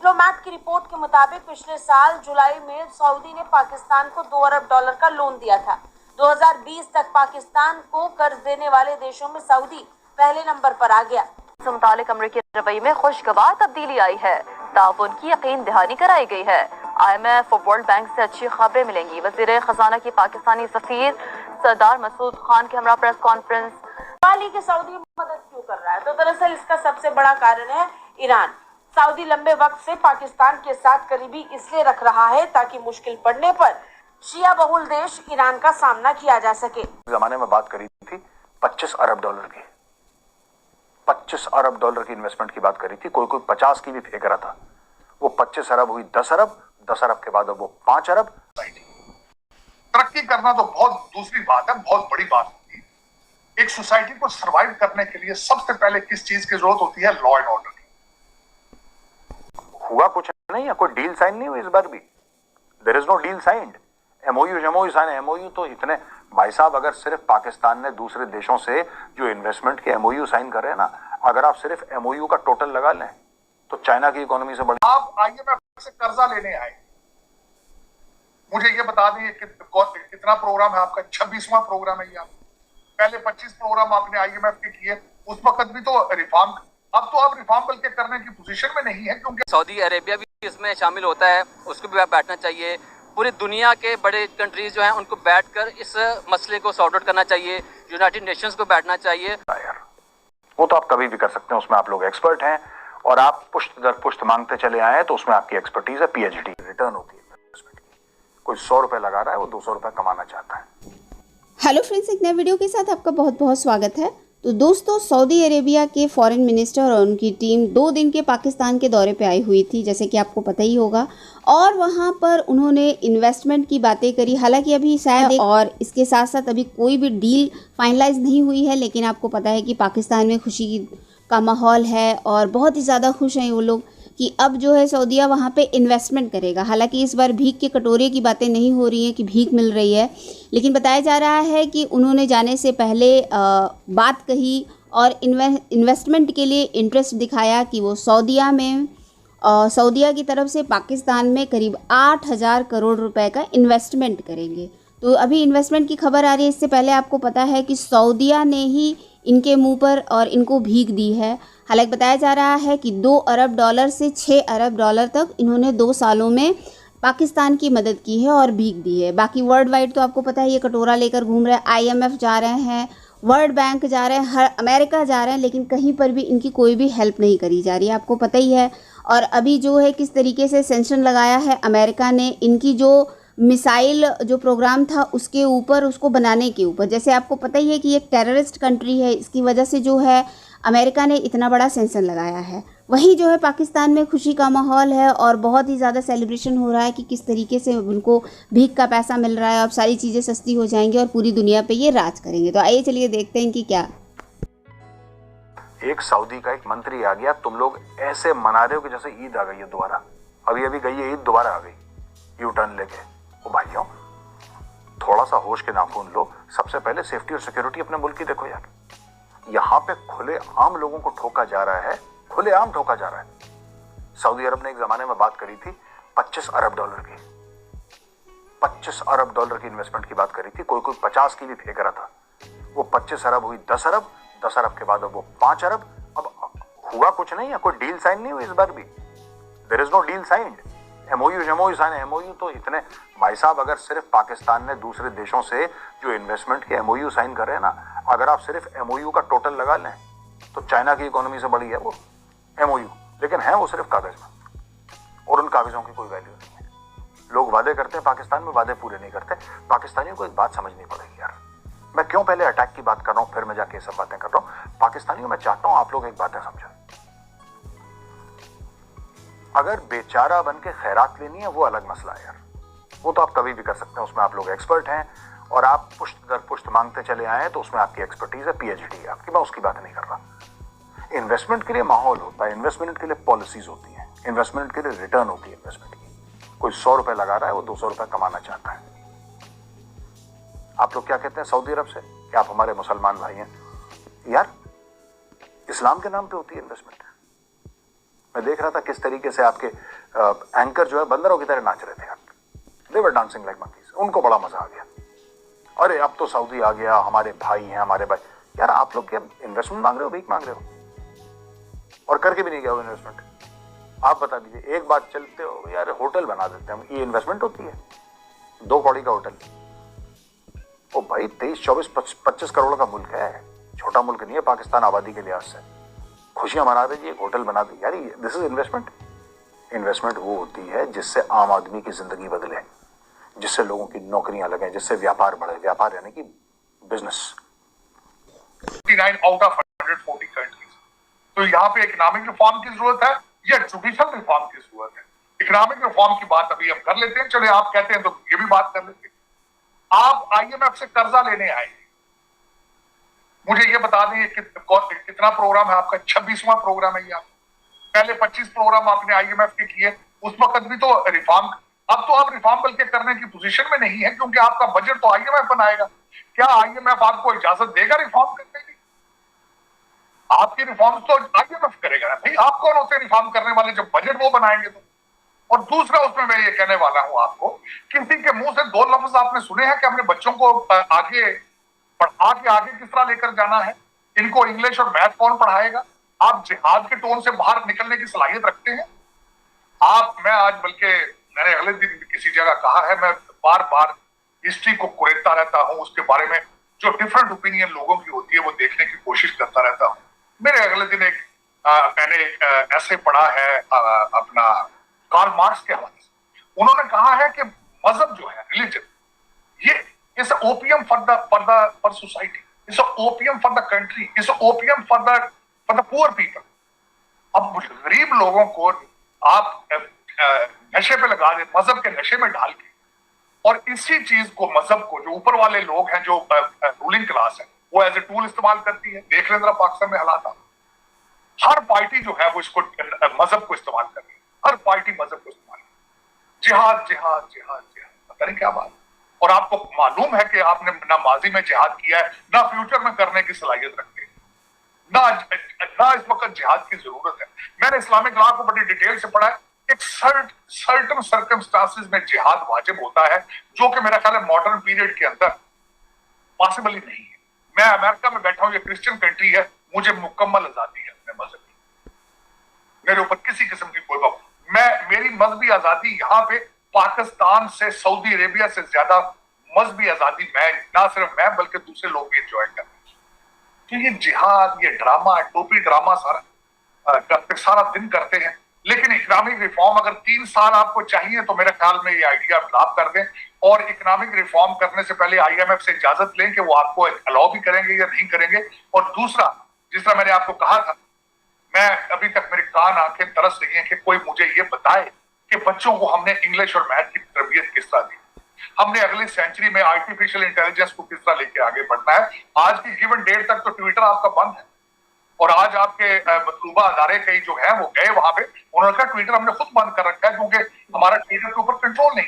Diplomat की report के मुताबिक पिछले साल जुलाई में सऊदी ने पाकिस्तान को $2 अरब का लोन दिया था। 2020 तक पाकिस्तान को कर्ज देने वाले देशों में सऊदी पहले नंबर पर आ गया। इस मुतालिक अमरीकी रवैये में खुशगवार तब्दीली आई है, ताउन की यकीन दहानी कराई गई है। IMF और वर्ल्ड बैंक से अच्छी खबरें मिलेंगी। वजीर खजाना की पाकिस्तानी सफीर सरदार मसूद खान के हमरा प्रेस कॉन्फ्रेंस। माली के सऊदी मदद क्यों कर रहा है? तो दरअसल इसका सबसे बड़ा कारण है ईरान। सऊदी लंबे वक्त से पाकिस्तान के साथ करीबी इसलिए रख रहा है ताकि मुश्किल पड़ने पर शिया बहुल देश ईरान का सामना किया जा सके। जमाने में बात करी थी $25 अरब की, $25 अरब की इन्वेस्टमेंट की बात करी थी। कोई 50 की भी फेंक रहा था। वो 25 अरब हुई 10 अरब, 10 अरब के बाद अब वो 5 अरब। तरक्की करना तो बहुत दूसरी बात है, बहुत बड़ी बात होती है। एक सोसाइटी को सरवाइव करने के लिए सबसे पहले किस चीज की जरूरत होती है? लॉ एंड ऑर्डर की। हुआ कुछ नहीं है, कोई डील साइन नहीं हुई इस बार भी। There is no deal signed. MoU sign, MoU तो इतने भाई साहब, अगर सिर्फ पाकिस्तान ने दूसरे देशों से जो इन्वेस्टमेंट के एमओयू साइन कर रहे हैं ना, अगर आप सिर्फ एमओयू का टोटल लगा लें तो चाइना की इकोनॉमी से बड़ी। आप IMF से कर्जा लेने आए, मुझे ये बता दें कितना प्रोग्राम है आपका? 26वां प्रोग्राम है ये। आप पहले 25 प्रोग्राम आपने IMF के किए, उस वक्त भी तो रिफॉर्म। अब तो आप रिफॉर्म बल्कि करने की पोजीशन में नहीं है, क्योंकि सऊदी अरेबिया भी इसमें शामिल होता है, उसको भी बैठना चाहिए। पूरी दुनिया के बड़े कंट्रीज जो हैं उनको बैठकर इस मसले को सॉर्ट आउट करना चाहिए। यूनाइटेड नेशंस को बैठना चाहिए। यार वो तो आप कभी भी कर सकते हैं, उसमें आप लोग एक्सपर्ट हैं और आप पुष्ट दर पुष्ट मांगते चले आए तो उसमें आपकी एक्सपर्टीज है। PhD रिटर्न होती है इन्वेस्टमेंट की। कोई $100 लगा रहा है, वो $200 कमाना चाहता है। हेलो फ्रेंड्स, एक नए वीडियो के साथ आपका बहुत बहुत स्वागत है। तो दोस्तों, सऊदी अरेबिया के फॉरेन मिनिस्टर और उनकी टीम 2 दिन के पाकिस्तान के दौरे पे आई हुई थी, जैसे कि आपको पता ही होगा। और वहाँ पर उन्होंने इन्वेस्टमेंट की बातें करी। हालांकि अभी शायद और इसके साथ साथ अभी कोई भी डील फाइनलाइज नहीं हुई है, लेकिन आपको पता है कि पाकिस्तान में खुशी का माहौल है और बहुत ही ज़्यादा खुश हैं वो लोग कि अब जो है सऊदीया वहाँ पे इन्वेस्टमेंट करेगा। हालांकि इस बार भीख के कटोरे की बातें नहीं हो रही हैं कि भीख मिल रही है, लेकिन बताया जा रहा है कि उन्होंने जाने से पहले बात कही और इन्वेस्टमेंट के लिए इंटरेस्ट दिखाया कि वो सऊदीया की तरफ से पाकिस्तान में करीब 8,000 करोड़ रुपए का इन्वेस्टमेंट करेंगे। तो अभी इन्वेस्टमेंट की खबर आ रही है। इससे पहले आपको पता है कि सऊदीया ने ही इनके मुंह पर और इनको भीख दी है। हालांकि बताया जा रहा है कि $2 अरब से $6 अरब तक इन्होंने 2 सालों में पाकिस्तान की मदद की है और भीख दी है। बाकी वर्ल्ड वाइड तो आपको पता है ये कटोरा लेकर घूम रहे हैं। IMF जा रहे हैं, वर्ल्ड बैंक जा रहे हैं, हर अमेरिका जा रहे हैं, लेकिन कहीं पर भी इनकी कोई भी हेल्प नहीं करी जा रही है, आपको पता ही है। और अभी जो है किस तरीके से सेंक्शन लगाया है अमेरिका ने इनकी जो मिसाइल जो प्रोग्राम था उसके ऊपर, उसको बनाने के ऊपर। जैसे आपको पता ही है कि एक टेररिस्ट कंट्री है, इसकी वजह से जो है अमेरिका ने इतना बड़ा सेंक्शन लगाया है। वहीं जो है पाकिस्तान में खुशी का माहौल है और बहुत ही ज़्यादा सेलिब्रेशन हो रहा है कि किस तरीके से उनको भीख का पैसा मिल रहा है। अब सारी चीज़ें सस्ती हो जाएंगी और पूरी दुनिया पे ये राज करेंगे। तो आइए चलिए देखते हैं कि क्या। एक सऊदी का एक मंत्री आ गया, तुम लोग ऐसे मना रहे हो कि जैसे ईद आ गई है दोबारा। अभी गई है ईद, दोबारा आ गई यू टर्न लेके। ओ भाइयों, थोड़ा सा होश के नाखून लो। सबसे पहले सेफ्टी और सिक्योरिटी अपने मुल्क की देखो यार। यहाँ पे खुले आम लोगों को ठोका जा रहा है, खुलेआम ठोका जा रहा है। सऊदी अरब ने एक जमाने में बात करी थी $25 अरब की, $25 अरब की इन्वेस्टमेंट की बात करी थी। कोई 50 की भी फेंक रहा था। वो 25 अरब हुई 10 अरब, 10 अरब के बाद अब वो 5 अरब। अब हुआ कुछ नहीं है, कोई डील साइन नहीं हुई इस बार भी। There is no deal signed. MoU sign, MoU तो इतने भाई साहब, अगर सिर्फ पाकिस्तान ने दूसरे देशों से जो इन्वेस्टमेंट के एमओयू साइन कर रहे हैं ना, अगर आप सिर्फ एमओयू का टोटल लगा लें तो चाइना की इकोनॉमी से बड़ी है वो एमओयू। लेकिन है वो सिर्फ कागज में, और उन कागजों की कोई वैल्यू नहीं है। लोग वादे करते हैं पाकिस्तान में, वादे पूरे नहीं करते। पाकिस्तानियों को एक बात समझनी पड़ेगी यार। मैं क्यों पहले अटैक की बात कर रहा हूं, फिर मैं जाके सब बातें कर रहा हूं। पाकिस्तानियों, मैं चाहता हूं आप लोग एक बातें समझो। अगर बेचारा बन के खैरात लेनी है वो अलग मसला है यार, वो तो आप कभी भी कर सकते हैं, उसमें आप लोग एक्सपर्ट हैं और आप पुष्ट दर पुष्ट मांगते चले आए तो उसमें आपकी एक्सपर्टीज है, PhD है आपकी। मैं उसकी बात नहीं कर रहा। इन्वेस्टमेंट के लिए माहौल होता है, इन्वेस्टमेंट के लिए पॉलिसीज होती हैं, इन्वेस्टमेंट के लिए रिटर्न होती है इन्वेस्टमेंट की। कोई $100 लगा रहा है, वो $200 कमाना चाहता है। आप लोग क्या कहते हैं सऊदी अरब से कि आप हमारे मुसलमान भाई हैं? यार इस्लाम के नाम पे होती है इन्वेस्टमेंट। मैं देख रहा था किस तरीके से आपके एंकर जो है बंदरों की तरह नाच रहे थे। आप दे वर डांसिंग लाइक मंकीज। उनको बड़ा मजा आ गया। अरे अब तो सऊदी आ गया, हमारे भाई हैं, हमारे भाई। यार आप लोग क्या इन्वेस्टमेंट मांग रहे हो, भीख मांग रहे हो? और करके भी नहीं गया हो इन्वेस्टमेंट। आप बता दीजिए, एक बात चलते हो यार, होटल बना देते हैं, ये इन्वेस्टमेंट होती है? 2 कौड़ी का होटल। ओ भाई 23, 24, 25 करोड़ का मुल्क है, छोटा मुल्क नहीं है पाकिस्तान आबादी के लिहाज से। खुशियां मना दीजिए, एक होटल बना दी। यार दिस इज इन्वेस्टमेंट। इन्वेस्टमेंट वो होती है जिससे आम आदमी की जिंदगी बदले, जिससे लोगों की नौकरियां लगे, जिससे व्यापार बढ़े। व्यापार यानी कि बिजनेस। 59 out of 140 countries. तो यहाँ पे इकोनॉमिक रिफॉर्म की जरूरत है या जुडिशल रिफॉर्म की जरूरत है? इकोनॉमिक रिफॉर्म की बात अभी हम कर लेते हैं, चलिए आप कहते हैं तो ये भी बात कर लेते हैं। आप IMF से कर्जा लेने आए, मुझे ये बता दें कितना प्रोग्राम है आपका? 26वां प्रोग्राम है ये। पहले 25 प्रोग्राम आपने IMF के किए, उस वक्त भी तो रिफॉर्म। अब तो आप रिफॉर्म बल्कि करने की पोजीशन में नहीं है, क्योंकि आपका बजट तो IMF बनाएगा। क्या IMF आपको इजाजत देगा रिफॉर्म करने की? आपकी रिफॉर्म्स तो IMF करेगा ना भाई। आप कौन होते रिफॉर्म करने वाले जब बजट वो बनाएंगे तो? और दूसरा उसमें मैं ये कहने वाला हूं आपको, किसी के मुंह से 2 लफ्ज आपने सुने हैं कि अपने बच्चों को आगे पढ़ा के आगे किस तरह लेकर जाना है? इनको इंग्लिश और मैथ कौन पढ़ाएगा? आप जिहाद के टोन से बाहर निकलने की सलाहियत रखते हैं मैं आज, बल्कि मैंने अगले दिन किसी जगह कहा है, मैं बार बार हिस्ट्री को कुरेदता रहता हूं, उसके बारे में जो डिफरेंट ओपिनियन लोगों की होती है वो देखने की कोशिश करता रहता हूं। मेरे अगले दिन मैंने ऐसे पढ़ा है अपना कार्ल मार्क्स के हवाले से। उन्होंने कहा है कि मजहब जो है, रिलीजन, ये is opium for society, is opium for the country, is opium for the poor people. अब गरीब लोगों को आप नशे पे लगा दे, मजहब के नशे में डाल के, और इसी चीज को, मजहब को, जो ऊपर वाले लोग हैं, जो रूलिंग क्लास है, वो एज ए टूल इस्तेमाल करती है। देख लें जरा पाकिस्तान में हालात। हर पार्टी जो है वो इसको, मजहब को इस्तेमाल कर रही है। हर पार्टी मजहब को इस्तेमाल कर रही है। जिहाद जिहाद जिहाद जिहाद, पता नहीं क्या बात। और आपको मालूम है कि आपने ना माजी में जिहाद किया है, ना फ्यूचर में करने की सलाहियत रखते हैं, ना इस वक्त जिहाद की जरूरत है। मैंने इस्लामिक लॉ को बड़ी डिटेल से पढ़ा है। एक सर्टन सर्कमस्टांसेस में जिहाद वाजिब होता है, जो कि मेरा ख्याल है मॉडर्न पीरियड के अंदर पॉसिबल ही नहीं है। मैं अमेरिका में बैठा हूं, ये क्रिश्चियन कंट्री है, मुझे मुकम्मल आजादी है अपने मजहब की, मेरे ऊपर किसी किस्म की कोई बात। मेरी मजहबी आजादी यहाँ पे पाकिस्तान से, सऊदी अरेबिया से ज्यादा मजहबी आजादी मैं, ना सिर्फ मैं बल्कि दूसरे लोग भी एंजॉय करते हैं। तो ये जिहाद, ये ड्रामा, टोपी ड्रामा सारा दिन करते हैं। लेकिन इकोनॉमिक रिफॉर्म अगर 3 साल आपको चाहिए तो मेरे ख्याल में ये आइडिया अडॉप्ट कर दें, और इकोनॉमिक रिफॉर्म करने से पहले IMF से इजाजत लें कि वो आपको अलाउ भी करेंगे या नहीं करेंगे। और दूसरा, जिस तरह मैंने आपको कहा था, मैं अभी तक मेरे कान आंखें तरस रही हैं कि कोई मुझे ये बताए कि बच्चों को हमने इंग्लिश और मैथ की तरबियत किस तरह दी, हमने अगली सेंचुरी में आर्टिफिशियल इंटेलिजेंस को किस तरह लेके आगे बढ़ना है। आज की गिवन डेट तक तो ट्विटर आपका बंद है, और आज आपके मतलूबा अदारे कई जो है वो गए वहां पे, उन्होंने कहा ट्विटर हमने खुद बंद कर रखा है क्योंकि हमारा ट्विटर के ऊपर कंट्रोल नहीं।